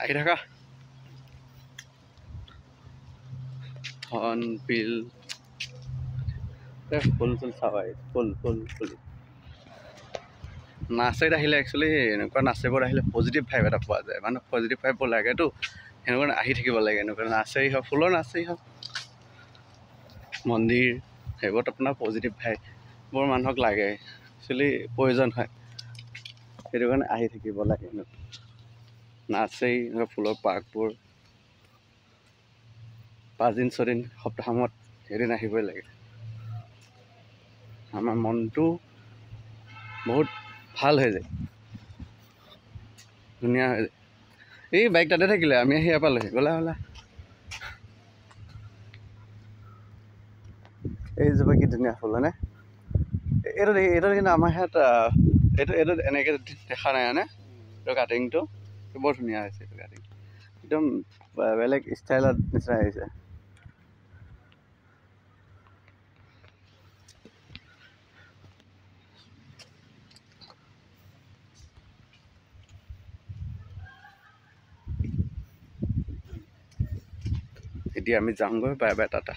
আহি থাকা হৰ্ণবিল ফুল ফুল চাবা ফুল ফুল ফুল নাৰ্চাৰীত আহিলে একচুৱেলি এনেকুৱা নাৰ্চাৰীবোৰত আহিলে পজিটিভ ভাইব এটা পোৱা যায় মানে পজিটিভ ভাইব লাগেতো সেনেকুৱা আহি থাকিব লাগে এনেকুৱা নাৰ্চাৰী হওক ফুলৰ নাৰ্চাৰী হওক মন্দিৰ সেইবোৰত আপোনাৰ পজিটিভ ভাইববোৰ মানুহক লাগে একচুৱেলি প্ৰয়োজন হয় সেইটো কাৰণে আহি থাকিব লাগে নাৰ্চাৰী এনেকুৱা ফুলৰ পাৰ্কবোৰ 5 দিন 6 দিন সপ্তাহৰ মূৰত এদিন আহিবই লাগে আমাৰ মনটো বহুত ভাল হৈ যায় ধুনীয়া হৈ যায় এই বাইক তাতে থাকিলে আমি আহি ইয়াৰ পৰা লৈ গ'লা হ'লা এইজোপা কি ধুনীয়া ফুল হয়নে এইটো কিন্তু আমাৰ ইয়াত এইটো এনেকৈ দেখা নাই হয়নে এইটো কাটিংটো বৰ ধুনীয়া হৈছে এইটো কাটিং একদম বেলেগ ষ্টাইলত নিচিনা আহিছে এতিয়া আমি যামগৈ বাই বাই টাটা